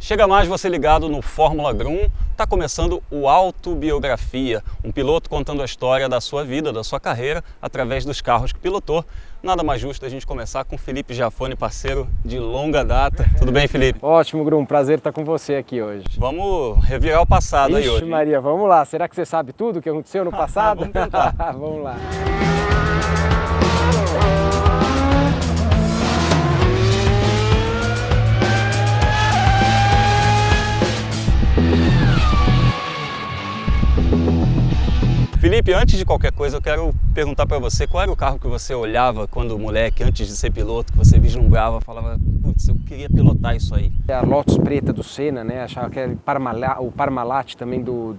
Chega mais você ligado no Fórmula Grum, está começando o Autobiografia, um piloto contando a história da sua vida, da sua carreira, através dos carros que pilotou. Nada mais justo a gente começar com Felipe Giafone, parceiro de longa data. Tudo bem, Felipe? Ótimo, Grum, prazer estar com você aqui hoje. Vamos revirar o passado aí hoje. Ixi, Maria, vamos lá. Será que você sabe tudo o que aconteceu no passado? Vamos tentar. Vamos lá. Felipe, antes de qualquer coisa, eu quero perguntar para você qual era o carro que você olhava quando moleque, antes de ser piloto, que você vislumbrava, falava, putz, eu queria pilotar isso aí. A Lotus preta do Senna, né? Achava que era o Parmalat também do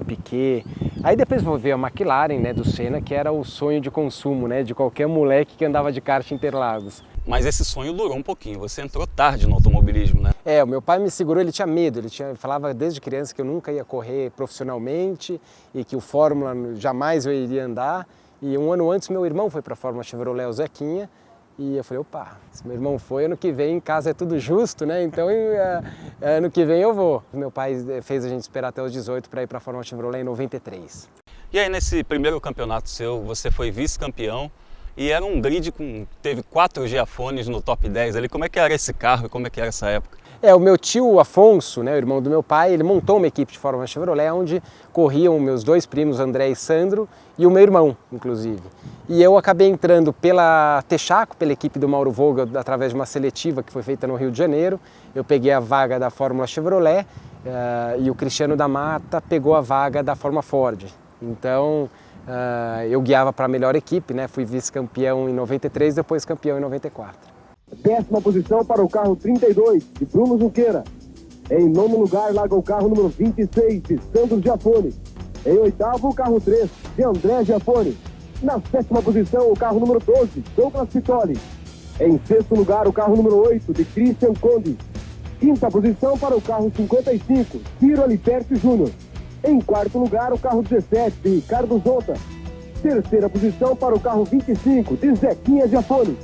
Piquet. Aí depois vou ver a McLaren, né, do Senna, que era o sonho de consumo, né, de qualquer moleque que andava de kart em Interlagos. Mas esse sonho durou um pouquinho, você entrou tarde no automobilismo, né? O meu pai me segurou, ele tinha medo, falava desde criança que eu nunca ia correr profissionalmente e que o Fórmula jamais eu iria andar. E um ano antes meu irmão foi para a Fórmula Chevrolet, o Zequinha, e eu falei, opa, se meu irmão foi, ano que vem em casa é tudo justo, né? Então ano que vem eu vou. Meu pai fez a gente esperar até os 18 para ir para a Fórmula Chevrolet em 93. E aí nesse primeiro campeonato seu, você foi vice-campeão e era um grid teve 4 Giafones no top 10 ali. Como é que era esse carro e como é que era essa época? O meu tio Afonso, né, o irmão do meu pai, ele montou uma equipe de Fórmula Chevrolet onde corriam meus dois primos, André e Sandro, e o meu irmão, inclusive. E eu acabei entrando pela Texaco, pela equipe do Mauro Vogel, através de uma seletiva que foi feita no Rio de Janeiro. Eu peguei a vaga da Fórmula Chevrolet e o Cristiano da Mata pegou a vaga da Fórmula Ford. Então, eu guiava para a melhor equipe, né? Fui vice-campeão em 93, depois campeão em 94. 10ª posição para o carro 32, de Bruno Junqueira. Em 9º lugar, larga o carro número 26, de Sandro Giafone. Em 8º, o carro 3, de André Giafone. Na 7ª posição, o carro número 12, Douglas Pittoli. Em 6º lugar, o carro número 8, de Christian Conde. 5ª posição para o carro 55, Ciro Aliperti Júnior. Em 4º lugar, o carro 17, de Ricardo Zonta. 3ª posição para o carro 25, de Zequinha Giafone.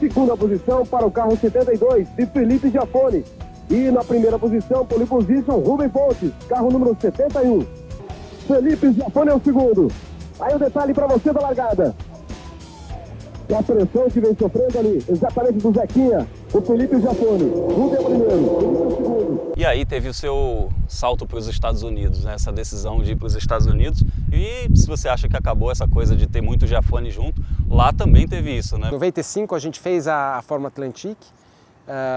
2ª posição para o carro 72, de Felipe Giafone. E na 1ª posição, pole position, Rubem Pontes, carro número 71. Felipe Giafone é o segundo. Aí o detalhe para você da largada. E a pressão que vem sofrendo ali, exatamente do Zequinha, o Felipe Giafone. Rubem é o primeiro, Felipe é o segundo. E aí teve o seu salto para os Estados Unidos, né? Essa decisão de ir para os Estados Unidos. E se você acha que acabou essa coisa de ter muito Giafone junto, lá também teve isso, né? Em 95 a gente fez a Fórmula Atlantique,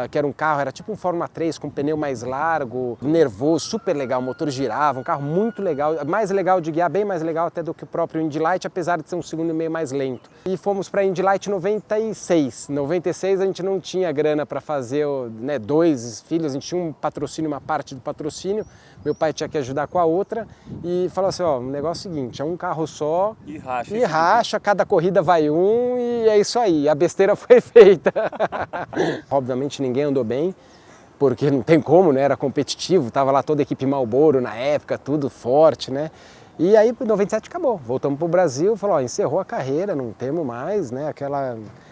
que era um carro, era tipo um Fórmula 3 com pneu mais largo, nervoso, super legal, o motor girava, um carro muito legal, mais legal de guiar, bem mais legal até do que o próprio Indy Light, apesar de ser um segundo e meio mais lento. E fomos para Indy Light em 96. Em 96 a gente não tinha grana para fazer, né, 2 filhos, a gente tinha um patrocínio, uma parte do patrocínio, meu pai tinha que ajudar com a outra e falou assim, o negócio é o seguinte, é um carro só e racha, cada corrida vai um e é isso aí, a besteira foi feita. Obviamente ninguém andou bem, porque não tem como, né? Era competitivo, tava lá toda a equipe Marlboro na época, tudo forte, né? E aí, em 97 acabou, voltamos pro Brasil, falou, encerrou a carreira, não temos mais, né?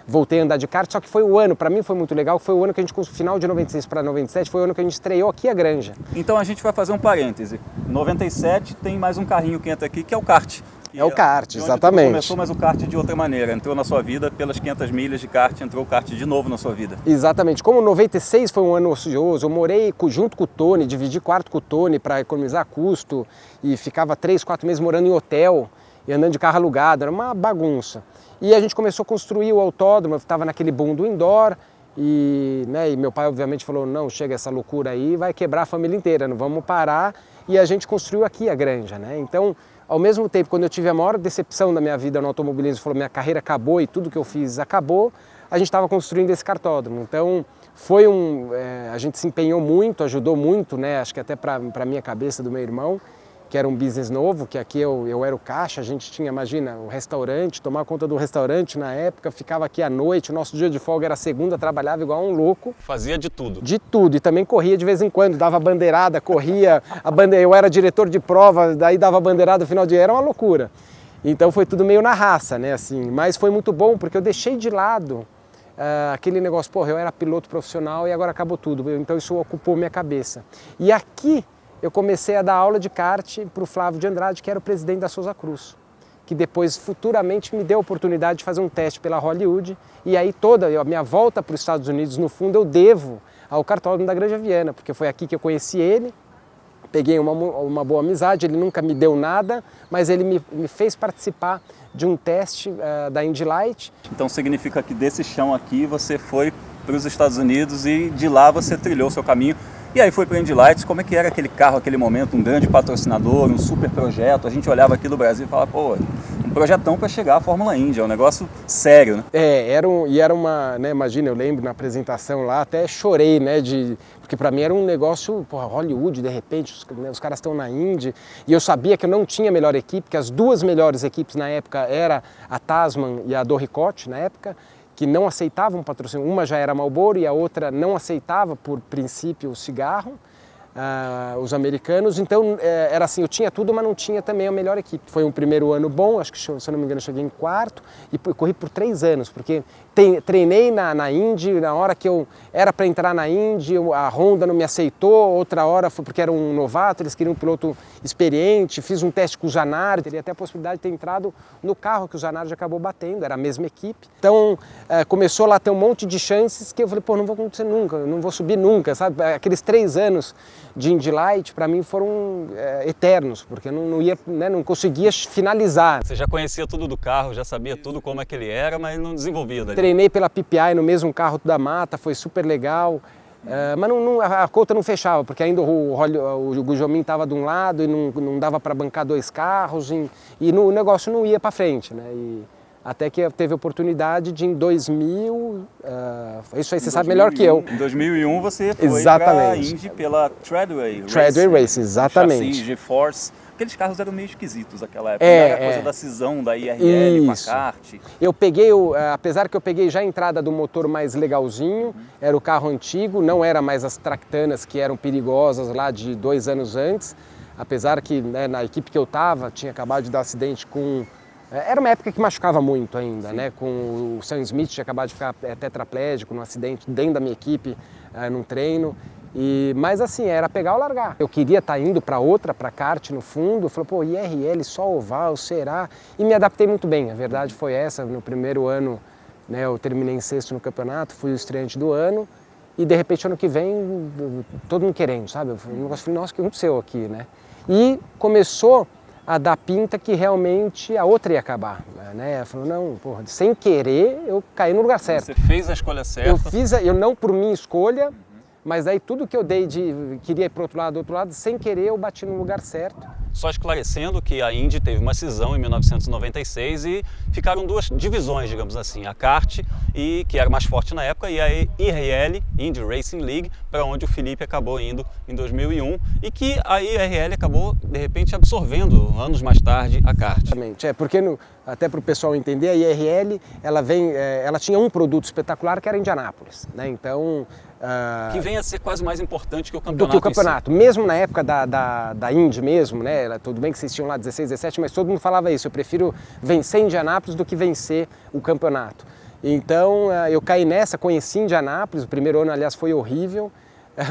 Voltei a andar de kart, só que foi o ano, para mim foi muito legal, foi o ano que a gente, final de 96 para 97, foi o ano que a gente estreou aqui a Granja. Então a gente vai fazer um parêntese. 97 tem mais um carrinho que entra aqui, que é o kart. É o kart, exatamente. Começou, mas o kart de outra maneira. Entrou na sua vida pelas 500 milhas de kart, entrou o kart de novo na sua vida. Exatamente. Como 96 foi um ano ocioso, eu morei junto com o Tony, dividi quarto com o Tony para economizar custo e ficava 3, 4 meses morando em hotel e andando de carro alugado, era uma bagunça. E a gente começou a construir o autódromo, estava naquele boom do indoor e meu pai obviamente falou, não, chega essa loucura aí, vai quebrar a família inteira, não vamos parar. E a gente construiu aqui a Granja, né? Então, ao mesmo tempo, quando eu tive a maior decepção da minha vida no automobilismo, falou, minha carreira acabou e tudo que eu fiz acabou, a gente estava construindo esse kartódromo. Então, foi a gente se empenhou muito, ajudou muito, né? Acho que até para a minha cabeça do meu irmão, que era um business novo, que aqui eu era o caixa, a gente tinha, imagina, o restaurante, tomar conta do restaurante na época, ficava aqui à noite, o nosso dia de folga era segunda, trabalhava igual um louco. Fazia de tudo. De tudo, e também corria de vez em quando, dava bandeirada, corria, eu era diretor de prova, daí dava bandeirada no final de dia, era uma loucura. Então foi tudo meio na raça, né, assim, mas foi muito bom porque eu deixei de lado aquele negócio, porra, eu era piloto profissional e agora acabou tudo, então isso ocupou minha cabeça. E aqui eu comecei a dar aula de kart para o Flávio de Andrade, que era o presidente da Souza Cruz, que depois futuramente me deu a oportunidade de fazer um teste pela Hollywood, e aí toda a minha volta para os Estados Unidos, no fundo, eu devo ao kartódromo da Granja Viana, porque foi aqui que eu conheci ele, peguei uma boa amizade, ele nunca me deu nada, mas ele me fez participar de um teste da Indy Light. Então significa que desse chão aqui você foi para os Estados Unidos e de lá você trilhou o seu caminho. E aí foi para a Indy Lights. Como é que era aquele carro, aquele momento, um grande patrocinador, um super projeto? A gente olhava aqui do Brasil e falava, pô, um projetão para chegar à Fórmula Indy, é um negócio sério, né? Era uma, né, imagina, eu lembro na apresentação lá, até chorei, né, porque para mim era um negócio, porra, Hollywood, de repente, os caras estão na Indy, e eu sabia que eu não tinha a melhor equipe, que as duas melhores equipes na época era a Tasman e a Dorricotte, na época, que não aceitavam patrocínio. Uma já era Marlboro e a outra não aceitava, por princípio, o cigarro, os americanos. Então, era assim, eu tinha tudo, mas não tinha também a melhor equipe. Foi um primeiro ano bom, acho que, se eu não me engano, eu cheguei em quarto e corri por 3 anos, porque treinei na Indy, na hora que eu era para entrar na Indy, a Honda não me aceitou, outra hora foi porque era um novato, eles queriam um piloto experiente, fiz um teste com o Zanardi, teria até a possibilidade de ter entrado no carro que o Zanardi acabou batendo, era a mesma equipe. Então, começou lá a ter um monte de chances que eu falei, pô, não vou acontecer nunca, não vou subir nunca, sabe? Aqueles 3 anos de Indy Light, para mim, foram eternos, porque eu não conseguia finalizar. Você já conhecia tudo do carro, já sabia tudo como é que ele era, mas não desenvolvia dali. Treinei pela PPI no mesmo carro da Mata, foi super legal, mas a conta não fechava, porque ainda o Gujomin estava de um lado e não dava para bancar 2 carros, e o negócio não ia para frente, né? Até que teve a oportunidade de, em 2000, isso aí você sabe melhor que eu. Em 2001 você foi para a Indy pela Treadway Race, exatamente. Chassi, GeForce. Aqueles carros eram meio esquisitos naquela época, era a coisa da cisão da IRL com a kart. Eu peguei, apesar que eu peguei já a entrada do motor mais legalzinho, era o carro antigo, não era mais as Tractanas que eram perigosas lá de 2 anos antes, apesar que, né, na equipe que eu estava tinha acabado de dar acidente com... Era uma época que machucava muito ainda, né? Com o Sam Smith tinha acabado de ficar tetraplégico num acidente dentro da minha equipe, num treino. Mas assim, era pegar ou largar. Eu queria estar indo para kart no fundo. Eu falei, pô, IRL, só oval, será? E me adaptei muito bem, a verdade foi essa. No primeiro ano, né, eu terminei em 6º no campeonato, fui o estreante do ano. E de repente, ano que vem, todo mundo querendo, sabe? Eu falei, nossa, o que aconteceu aqui, né? E começou a dar pinta que realmente a outra ia acabar, né? Ela falou, não, porra, sem querer eu caí no lugar certo. Você fez a escolha certa. Eu não por minha escolha, mas aí tudo que eu dei queria ir para do outro lado, sem querer eu bati no lugar certo. Só esclarecendo que a Indy teve uma cisão em 1996 e ficaram 2 divisões, digamos assim, a kart, que era mais forte na época, e a IRL, Indy Racing League, para onde o Felipe acabou indo em 2001, e que a IRL acabou, de repente, absorvendo, anos mais tarde, a kart. Exatamente, porque até para o pessoal entender, a IRL, ela tinha um produto espetacular que era Indianápolis, né? Então... que vem a ser quase mais importante que o campeonato. Do que o campeonato. Mesmo na época da Indy mesmo, né? Tudo bem que vocês tinham lá 16, 17, mas todo mundo falava isso. Eu prefiro vencer Indianápolis do que vencer o campeonato. Então eu caí nessa, conheci Indianápolis. O primeiro ano, aliás, foi horrível.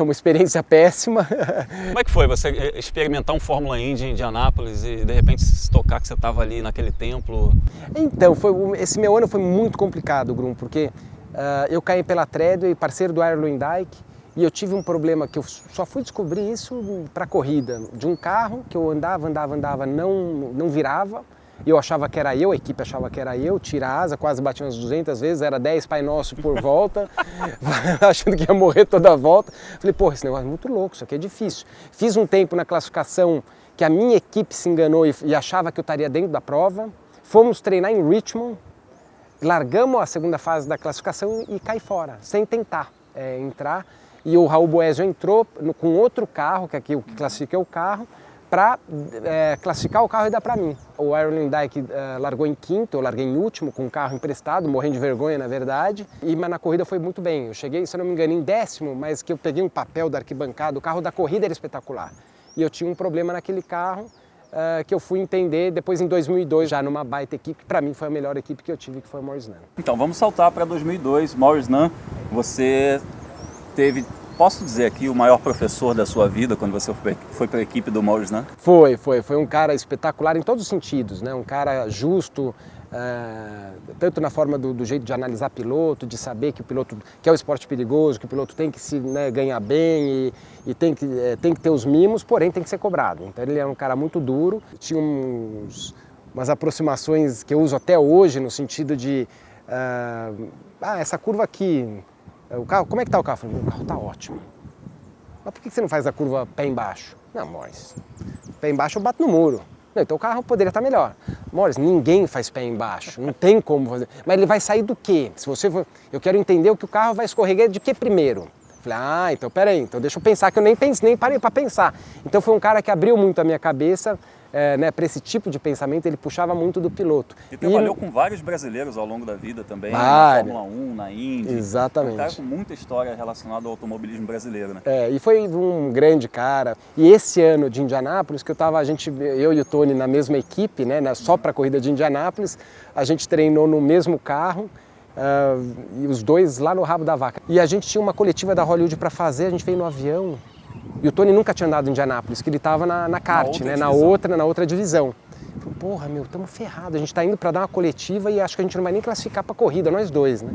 Uma experiência péssima. Como é que foi você experimentar um Fórmula Indy em Indianápolis e de repente se tocar que você estava ali naquele templo? Então, esse meu ano foi muito complicado, Grum, porque eu caí pela Treadway, parceiro do Iron Dyke, e eu tive um problema que eu só fui descobrir isso para corrida, de um carro que eu andava, não virava, e eu achava que era eu, a equipe achava que era eu, tira a asa, quase bati umas 200 vezes, era 10 Pai Nosso por volta, achando que ia morrer toda a volta. Falei, pô, esse negócio é muito louco, isso aqui é difícil. Fiz um tempo na classificação que a minha equipe se enganou e achava que eu estaria dentro da prova. Fomos treinar em Richmond, largamos a segunda fase da classificação e caí fora, sem tentar entrar. E o Raul Boesio entrou com outro carro, que aqui o que classifica é o carro, para classificar o carro e dar para mim. O Iron Dyke largou em 5º, eu larguei em último com o carro emprestado, morrendo de vergonha na verdade, mas na corrida foi muito bem. Eu cheguei, se eu não me engano, em 10º, mas que eu peguei um papel da arquibancada, o carro da corrida era espetacular. E eu tinha um problema naquele carro, que eu fui entender depois em 2002, já numa baita equipe, que para mim foi a melhor equipe que eu tive, que foi a Morris Nunn. Então vamos saltar para 2002, Morris Nunn, você teve, posso dizer aqui, o maior professor da sua vida quando você foi para a equipe do Morris Nunn? Foi um cara espetacular em todos os sentidos, né? Um cara justo, tanto na forma do jeito de analisar piloto, de saber que o piloto, que é um esporte perigoso, que o piloto tem que se ganhar bem e tem que ter os mimos, porém tem que ser cobrado. Então ele era um cara muito duro, tinha umas aproximações que eu uso até hoje no sentido de, essa curva aqui, o carro, como é que tá o carro? Eu falei, o carro tá ótimo. Mas por que você não faz a curva pé embaixo? Não, Morris, pé embaixo eu bato no muro. Não, então o carro poderia estar melhor. Morris, ninguém faz pé embaixo, não tem como fazer. Mas ele vai sair do quê? Se você for, eu quero entender o que o carro vai escorregar de que primeiro. Falei, então peraí, então deixa eu pensar, que eu nem parei para pensar. Então foi um cara que abriu muito a minha cabeça, para esse tipo de pensamento, ele puxava muito do piloto. E trabalhou com vários brasileiros ao longo da vida também, na Fórmula 1, na Indy. Exatamente. Um cara com muita história relacionada ao automobilismo brasileiro, né? E foi um grande cara. E esse ano de Indianápolis, que eu e o Tony na mesma equipe, né, só para a corrida de Indianápolis, a gente treinou no mesmo carro, e os dois lá no rabo da vaca. E a gente tinha uma coletiva da Hollywood para fazer, a gente veio no avião. E o Tony nunca tinha andado em Indianápolis, que ele estava na kart, na outra divisão. Falei, porra, estamos ferrados, a gente está indo para dar uma coletiva e acho que a gente não vai nem classificar para a corrida, nós dois, né?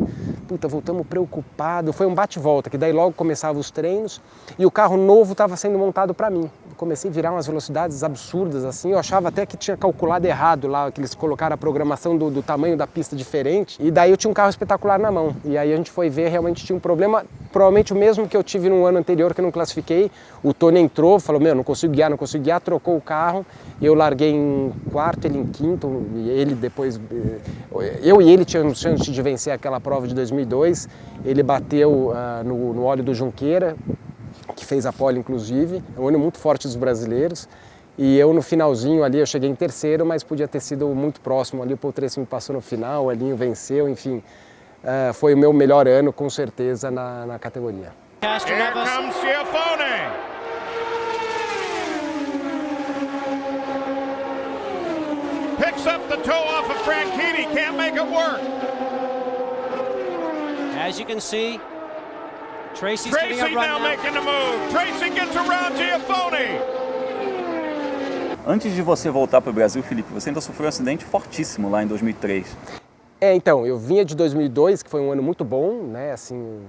Puta, voltamos preocupados, foi um bate-volta, que daí logo começavam os treinos e o carro novo estava sendo montado para mim. Comecei a virar umas velocidades absurdas, assim, eu achava até que tinha calculado errado lá, que eles colocaram a programação do tamanho da pista diferente, e daí eu tinha um carro espetacular na mão, e aí a gente foi ver, realmente tinha um problema, provavelmente o mesmo que eu tive no ano anterior, que eu não classifiquei. O Tony entrou, falou, não consigo guiar, trocou o carro, e eu larguei em quarto, ele em quinto, e ele depois, eu e ele tínhamos chance de vencer aquela prova de 2002, ele bateu no óleo do Junqueira, que fez a pole inclusive, é um ano muito forte dos brasileiros, e eu no finalzinho ali, eu cheguei em terceiro, mas podia ter sido muito próximo ali, o Paul Tracy me passou no final, o Elinho venceu, enfim, foi o meu melhor ano com certeza na categoria. Here comes Schiaffone. Picks up the toe off of Franchitti, can't make it work. As you can see, Tracy now making the move. Tracy gets around Schiaffone. Antes de você voltar para o Brasil, Felipe, você ainda sofreu um acidente fortíssimo lá em 2003. Então, eu vinha de 2002, que foi um ano muito bom, né, assim,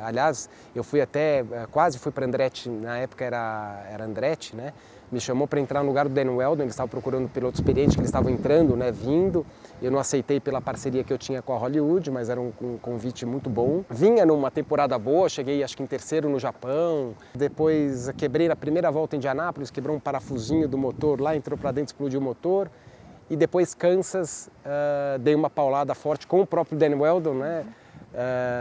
aliás, eu fui até, quase fui para Andretti, na época era Andretti, né, me chamou para entrar no lugar do Dan Weldon, eles estavam procurando um piloto experiente, que eles estavam entrando, né, vindo, eu não aceitei pela parceria que eu tinha com a Hollywood, mas era um convite muito bom. Vinha numa temporada boa, cheguei acho que em terceiro no Japão, depois quebrei na primeira volta em Indianápolis, quebrou um parafusinho do motor lá, entrou para dentro, explodiu o motor. E depois Kansas, dei uma paulada forte com o próprio Dan Weldon, né?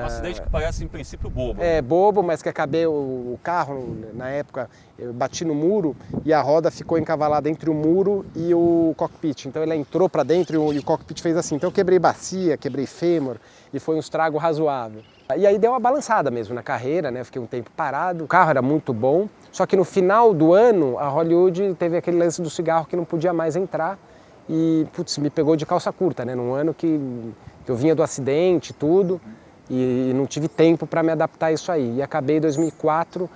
Um acidente que parece em princípio bobo. Bobo, mas que acabei o carro, na época, eu bati no muro e a roda ficou encavalada entre o muro e o cockpit. Então ela entrou para dentro e o cockpit fez assim. Então eu quebrei bacia, quebrei fêmur e foi um estrago razoável. E aí deu uma balançada mesmo na carreira, né? Fiquei um tempo parado, o carro era muito bom. Só que no final do ano, a Hollywood teve aquele lance do cigarro que não podia mais entrar. E, putz, me pegou de calça curta, né? Num ano que eu vinha do acidente e tudo, e não tive tempo para me adaptar a isso aí. E acabei em 2004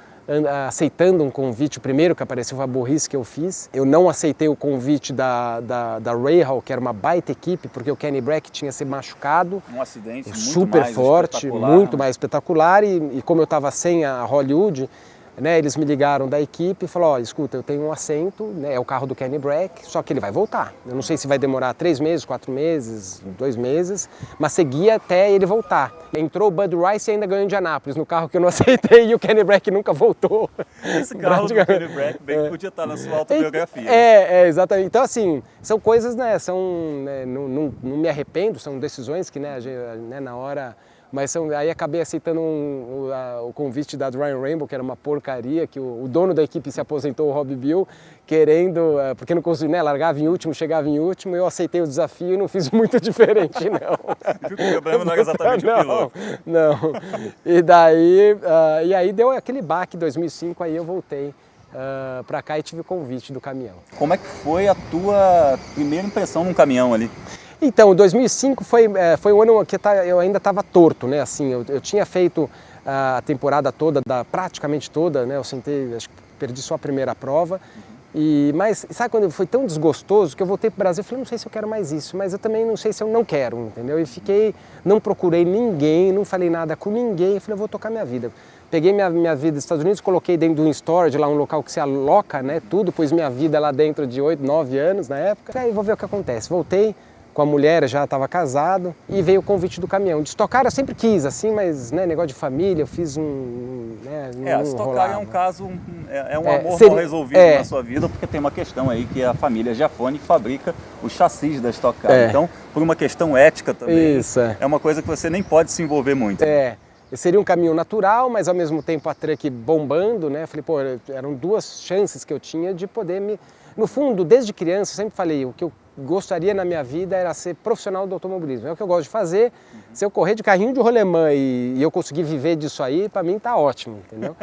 aceitando um convite, o primeiro que apareceu foi a burrice que eu fiz. Eu não aceitei o convite da Rahal, que era uma baita equipe, porque o Kenny Brack tinha se machucado. Um acidente muito super mais forte, muito mais espetacular, e como eu estava sem a Hollywood, né, eles me ligaram da equipe e falaram, escuta, eu tenho um assento, né, é o carro do Kenny Brack, só que ele vai voltar. Eu não sei se vai demorar 3 meses, 4 meses, 2 meses, mas seguia até ele voltar. Entrou o Bud Rice e ainda ganhou em Indianápolis, no carro que eu não aceitei, e o Kenny Brack nunca voltou. Esse carro do Kenny Brack bem podia estar na sua autobiografia. Exatamente. Então, assim, são coisas, né, não me arrependo, são decisões que, né, na hora... Mas aí acabei aceitando o convite da Ryan Rainbow, que era uma porcaria, que o dono da equipe se aposentou, o Rob Bill, querendo, porque não conseguia, né, largava em último, chegava em último, eu aceitei o desafio e não fiz muito diferente, não. Viu que o problema não era exatamente o piloto. Não. E aí deu aquele baque em 2005, aí eu voltei para cá e tive o convite do caminhão. Como é que foi a tua primeira impressão num caminhão ali? Então, 2005 foi um ano que eu ainda estava torto, né? Assim, eu tinha feito a temporada toda, praticamente toda, né? Eu sentei, acho que perdi só a primeira prova. Mas sabe quando foi tão desgostoso que eu voltei para o Brasil e falei, não sei se eu quero mais isso, mas eu também não sei se eu não quero, entendeu? E não procurei ninguém, não falei nada com ninguém, falei, eu vou tocar minha vida. Peguei minha vida nos Estados Unidos, coloquei dentro de um storage, lá um local que se aloca, né, tudo, pus minha vida lá dentro de 8, 9 anos na época, aí vou ver o que acontece. Voltei com a mulher, já estava casado, e veio o convite do caminhão. De estocar eu sempre quis, assim, mas né, negócio de família, eu fiz a estocar é um caso, um amor seria, mal resolvido na sua vida, porque tem uma questão aí que a família Giafone fabrica os chassis da Stock Car. Então, por uma questão ética também, é uma coisa que você nem pode se envolver muito. Seria um caminho natural, mas ao mesmo tempo a truck bombando, né? Falei, pô, eram duas chances que eu tinha de poder me... No fundo, desde criança, eu sempre falei, o que eu gostaria na minha vida era ser profissional do automobilismo. É o que eu gosto de fazer. Se eu correr de carrinho de rolemã e eu conseguir viver disso aí, para mim tá ótimo, entendeu?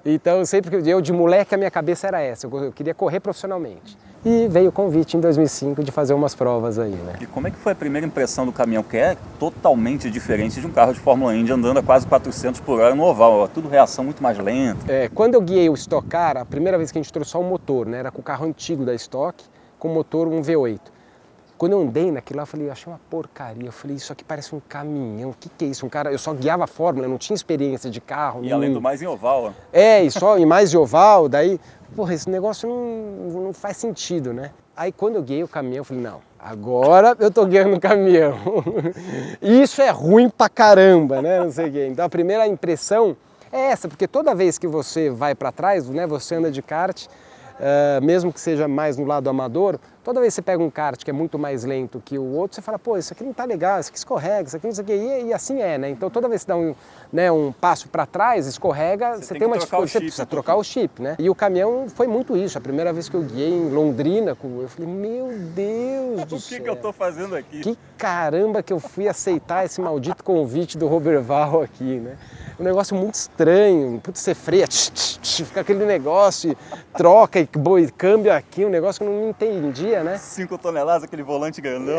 Então, sempre que eu de moleque, a minha cabeça era essa, eu queria correr profissionalmente. E veio o convite em 2005 de fazer umas provas aí, né? E como é que foi a primeira impressão do caminhão, que é totalmente diferente de um carro de Fórmula Indy andando a quase 400 por hora no oval, tudo reação muito mais lenta. Quando eu guiei o Stock Car, a primeira vez que a gente trouxe só o motor, né? Era com o carro antigo da Stock, com motor um V8. Quando eu andei naquilo lá, eu falei, eu achei uma porcaria. Eu falei, isso aqui parece um caminhão, o que é isso? Eu só guiava Fórmula, eu não tinha experiência de carro. E além do mais em oval. E mais de oval, daí, porra, esse negócio não faz sentido, né? Aí quando eu guiei o caminhão, eu falei, não, agora eu tô guiando o caminhão. Isso é ruim pra caramba, né? Não sei o quê. Então a primeira impressão é essa, porque toda vez que você vai para trás, né, você anda de kart, mesmo que seja mais no lado amador, toda vez que você pega um kart que é muito mais lento que o outro, você fala, pô, isso aqui não tá legal, isso aqui escorrega, isso aqui não sei o quê, e assim é, né? Então toda vez que você dá um passo para trás, escorrega, você tem uma dificuldade, você precisa trocar o chip, né? E o caminhão foi muito isso, a primeira vez que eu guiei em Londrina, eu falei, meu Deus do céu. O que eu tô fazendo aqui? Que caramba que eu fui aceitar esse maldito convite do Roberval aqui, né? Um negócio muito estranho, putz, você freia, fica aquele negócio, troca e câmbio aqui, um negócio que eu não entendia, né? 5 toneladas, aquele volante grandão.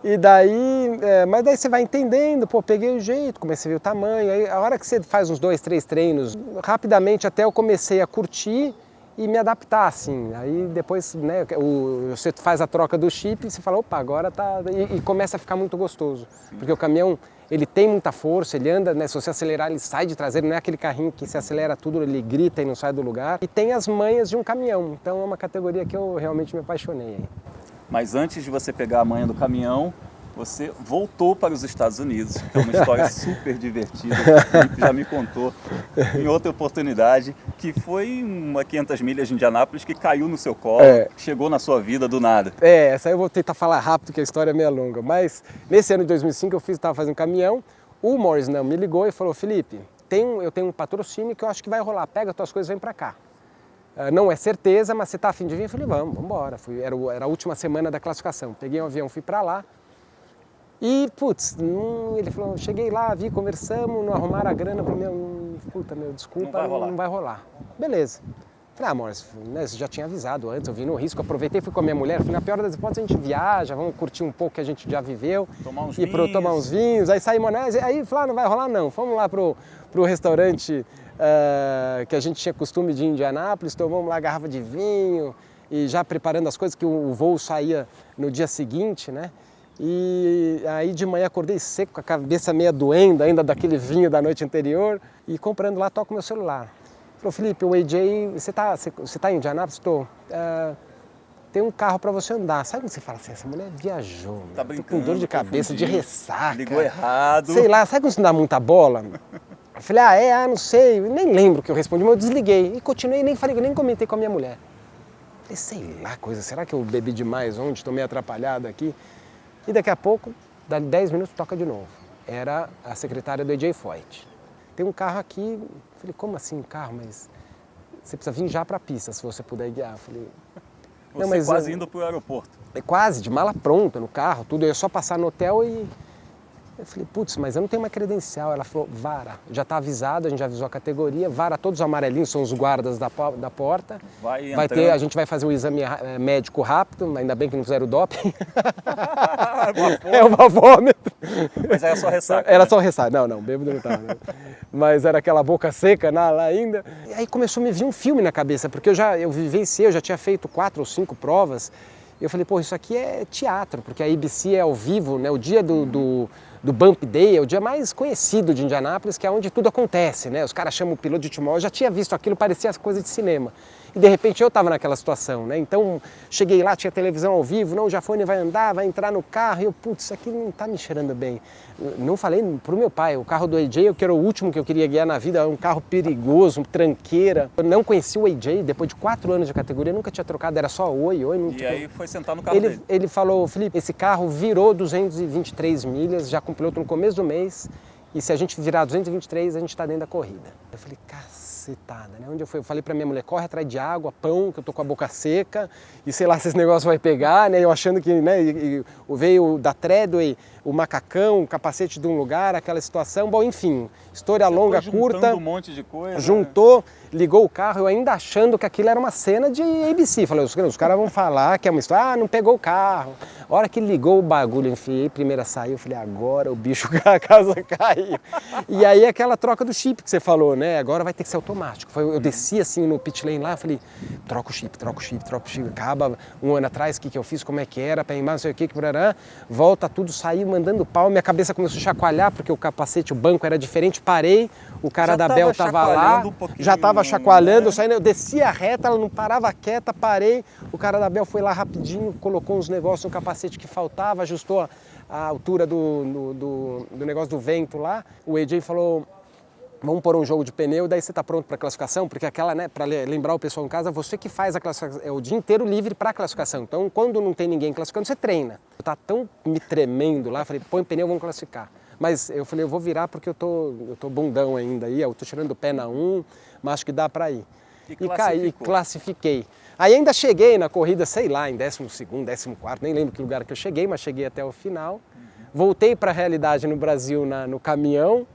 E daí, mas daí você vai entendendo, pô, peguei o jeito, comecei a ver o tamanho, aí a hora que você faz uns 2, 3 treinos, rapidamente até eu comecei a curtir e me adaptar, assim. Aí depois, né, você faz a troca do chip e você fala, opa, agora tá... E começa a ficar muito gostoso, porque o caminhão, ele tem muita força, ele anda, né, se você acelerar, ele sai de traseiro, não é aquele carrinho que se acelera tudo, ele grita e não sai do lugar. E tem as manhas de um caminhão, então é uma categoria que eu realmente me apaixonei aí. Mas antes de você pegar a manha do caminhão, você voltou para os Estados Unidos, que é uma história super divertida, que o Felipe já me contou em outra oportunidade, que foi uma 500 milhas de Indianápolis que caiu no seu colo, chegou na sua vida do nada. Essa aí eu vou tentar falar rápido, que a história é meio longa, mas nesse ano de 2005 eu estava fazendo caminhão, o Morris me ligou e falou, Felipe, eu tenho um patrocínio que eu acho que vai rolar, pega tuas coisas e vem pra cá. Não é certeza, mas você tá afim de vir? Eu falei, vamos embora. Era a última semana da classificação. Peguei um avião, fui pra lá. E, putz, ele falou, cheguei lá, conversamos, não arrumaram a grana. Falei, desculpa, não vai rolar. Beleza. Falei, Morris, né, você já tinha avisado antes, eu vim no risco, aproveitei, fui com a minha mulher, falei, na pior das hipóteses a gente viaja, vamos curtir um pouco que a gente já viveu. Tomar uns vinhos. Aí saímos, né? Aí falou, não vai rolar não, vamos lá pro restaurante que a gente tinha costume de ir em Indianápolis, tomamos lá a garrafa de vinho e já preparando as coisas, que o voo saía no dia seguinte, né? E aí de manhã acordei seco, com a cabeça meio doendo ainda daquele vinho da noite anterior e comprando lá, toco meu celular. Falou, Felipe, o AJ, você tá em Indianápolis? Estou. Tem um carro para você andar. Sabe quando você fala assim, essa mulher viajou, tá tô com dor de cabeça, de ressaca. Ligou errado. Sei lá, sabe quando você não dá muita bola? Eu falei, não sei, eu nem lembro o que eu respondi, mas eu desliguei e continuei, nem comentei com a minha mulher. Falei, sei lá, será que eu bebi demais ontem, estou meio atrapalhado aqui? E daqui a pouco, dali 10 minutos, toca de novo. Era a secretária do AJ Foyt. Tem um carro aqui, falei, como assim um carro? Mas você precisa vir já para a pista, se você puder guiar. Falei, você quase indo para o aeroporto. Quase, de mala pronta no carro, tudo, eu ia só passar no hotel e... Eu falei, putz, mas eu não tenho uma credencial. Ela falou, vara, já está avisado, a gente já avisou a categoria, vara, todos os amarelinhos são os guardas da porta. Vai ter, a gente vai fazer o exame médico rápido, ainda bem que não fizeram o doping. É o bafômetro. Mas era só ressaca. Era só ressaca, não, bêbado não estava. Né? Mas era aquela boca seca lá ainda. E aí começou a me vir um filme na cabeça, porque eu vivenciei, eu já tinha feito 4 ou 5 provas. E eu falei, pô, isso aqui é teatro, porque a ABC é ao vivo, né? O dia do Bump Day é o dia mais conhecido de Indianápolis, que é onde tudo acontece, né? Os caras chamam o piloto de última hora, eu já tinha visto aquilo, parecia coisa de cinema. E de repente eu estava naquela situação, né? Então cheguei lá, tinha televisão ao vivo, não, o Jafone vai andar, vai entrar no carro, e eu, putz, isso aqui não está me cheirando bem. Não falei pro meu pai, o carro do AJ, que era o último que eu queria guiar na vida, um carro perigoso, tranqueira. Eu não conheci o AJ, depois de 4 anos de categoria, nunca tinha trocado, era só oi. E aí foi sentar no carro dele. Ele falou, Felipe, esse carro virou 223 milhas, já com piloto no começo do mês, e se a gente virar 223, a gente está dentro da corrida. Eu falei, cacetada, né? Onde eu fui? Eu falei pra minha mulher, corre atrás de água, pão, que eu tô com a boca seca, e sei lá se esse negócio vai pegar, né? Eu achando que, né, veio da Treadway, o macacão, o capacete de um lugar, aquela situação, bom, enfim, história longa, curta. Um monte de coisa. Juntou, ligou o carro, eu ainda achando que aquilo era uma cena de ABC. Falei, os caras vão falar que é uma história, não pegou o carro. A hora que ligou o bagulho, enfiei, primeira saiu, eu falei, agora o bicho, a casa caiu. E aí aquela troca do chip que você falou, né? Agora vai ter que ser automático. Eu desci assim no pit lane lá, falei, troca o chip. Acaba um ano atrás, o que eu fiz, como é que era, não sei o que, volta tudo, saiu mandando pau, minha cabeça começou a chacoalhar, porque o capacete, o banco era diferente, parei, o cara da Bell tava lá, já tava chacoalhando, eu saindo, eu desci a reta, ela não parava quieta, parei, o cara da Bell foi lá rapidinho, colocou uns negócios no capacete que faltava, ajustou a altura do negócio do vento lá, o AJ falou, vamos pôr um jogo de pneu, daí você está pronto para a classificação, porque aquela, né, para lembrar o pessoal em casa, você que faz a classificação, é o dia inteiro livre para a classificação, então quando não tem ninguém classificando, você treina. Eu estava tão me tremendo lá, falei, põe pneu, vamos classificar. Mas eu falei, eu vou virar porque eu tô bundão ainda aí, eu tô tirando o pé na 1, mas acho que dá para ir. E caí, classifiquei. Aí ainda cheguei na corrida, sei lá, em 12º, 14º, nem lembro que lugar que eu cheguei, mas cheguei até o final. Voltei para a realidade no Brasil no caminhão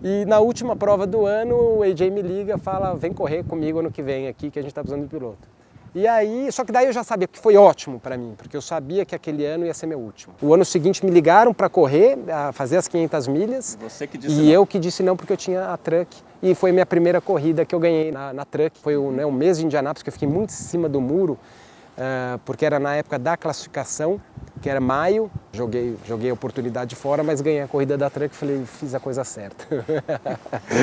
e na última prova do ano o AJ me liga e fala, vem correr comigo ano que vem aqui que a gente está precisando de piloto. E aí, só que daí eu já sabia que foi ótimo para mim, porque eu sabia que aquele ano ia ser meu último. O ano seguinte me ligaram para correr, a fazer as 500 milhas. Você que disse e não. Eu que disse não porque eu tinha a Truck. E foi minha primeira corrida que eu ganhei na Truck. Foi um mês de Indianápolis que eu fiquei muito em cima do muro, porque era na época da classificação, que era maio. Joguei a oportunidade fora, mas ganhei a corrida da Truck e falei, fiz a coisa certa.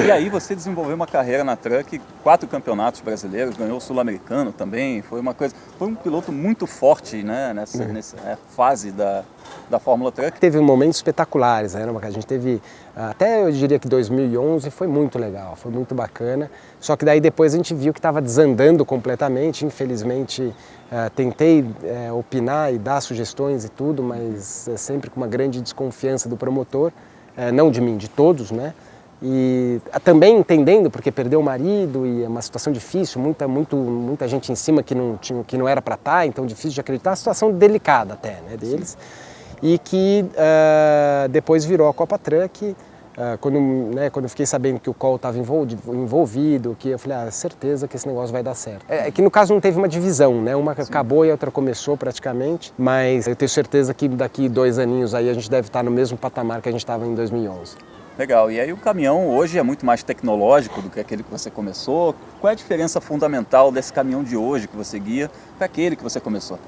E aí você desenvolveu uma carreira na Truck, 4 campeonatos brasileiros, ganhou o Sul-Americano também, foi um piloto muito forte, né, nessa fase da Fórmula Truck. Teve momentos espetaculares, né? A gente teve, até eu diria que 2011 foi muito legal, foi muito bacana, só que daí depois a gente viu que estava desandando completamente, infelizmente tentei opinar e dar sugestões e tudo, mas sempre com uma grande desconfiança do promotor, não de mim, de todos, né? E também entendendo, porque perdeu o marido e é uma situação difícil, muita gente em cima que não era para estar, então difícil de acreditar, uma situação delicada até, né, deles. Sim. E que depois virou a Copa Truck, quando eu fiquei sabendo que o Cole estava envolvido, que eu falei, certeza que esse negócio vai dar certo. É que no caso não teve uma divisão, né? Uma acabou e a outra começou praticamente, mas eu tenho certeza que daqui 2 aninhos aí a gente deve estar no mesmo patamar que a gente estava em 2011. Legal, e aí o caminhão hoje é muito mais tecnológico do que aquele que você começou. Qual é a diferença fundamental desse caminhão de hoje que você guia para aquele que você começou?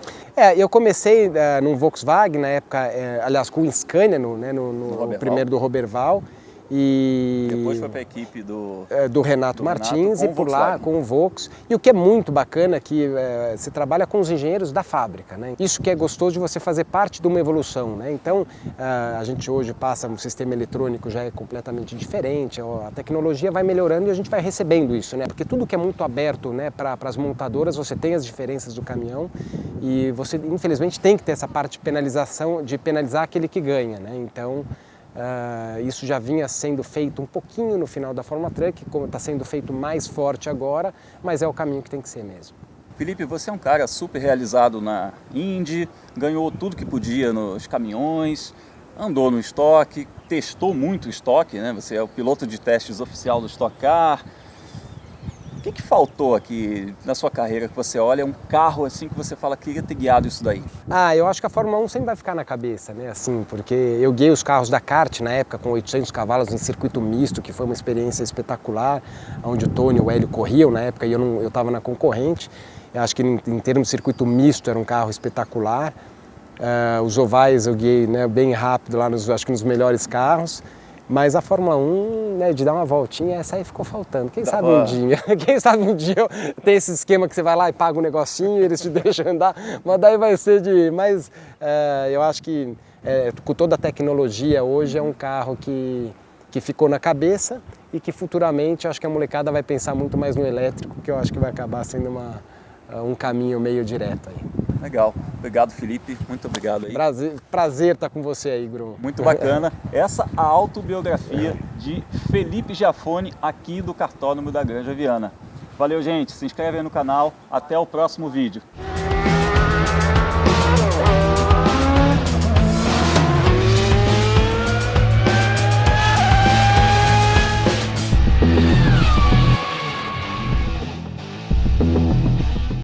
Eu comecei num Volkswagen, na época, aliás, com o Scania, no primeiro do Roberval. E depois foi para a equipe do Renato Martins e por lá com o Volks. E o que é muito bacana é que você trabalha com os engenheiros da fábrica, né? Isso que é gostoso de você fazer parte de uma evolução, né? Então a gente hoje passa, um sistema eletrônico já é completamente diferente, a tecnologia vai melhorando e a gente vai recebendo isso, né? Porque tudo que é muito aberto, né, para as montadoras, você tem as diferenças do caminhão e você infelizmente tem que ter essa parte de penalização, de penalizar aquele que ganha, né? Então isso já vinha sendo feito um pouquinho no final da Fórmula Truck, como está sendo feito mais forte agora, mas é o caminho que tem que ser mesmo. Felipe, você é um cara super realizado na Indy, ganhou tudo que podia nos caminhões. andou no estoque, testou muito o estoque, né? Você é o piloto de testes oficial do Stock Car. O que faltou aqui na sua carreira que você olha, um carro assim que você fala que queria ter guiado isso daí? Eu acho que a Fórmula 1 sempre vai ficar na cabeça, né? Assim, porque eu guiei os carros da kart na época com 800 cavalos em circuito misto, que foi uma experiência espetacular, onde o Tony e o Hélio corriam na época e eu estava na concorrente. Eu acho que em termos de circuito misto era um carro espetacular. Os ovais eu guiei, né, bem rápido lá, acho que nos melhores carros. Mas a Fórmula 1, né, de dar uma voltinha, essa aí ficou faltando. Quem sabe um dia tem esse esquema que você vai lá e paga um negocinho, eles te deixam andar, mas daí vai ser de... Mas eu acho que com toda a tecnologia hoje é um carro que ficou na cabeça e que futuramente eu acho que a molecada vai pensar muito mais no elétrico, que eu acho que vai acabar sendo um caminho meio direto aí. Legal. Obrigado, Felipe. Muito obrigado aí. Prazer estar com você aí, Grum. Muito bacana. Essa a autobiografia de Felipe Giafone aqui do Cartódromo da Granja Viana. Valeu, gente. Se inscreve aí no canal. Até o próximo vídeo.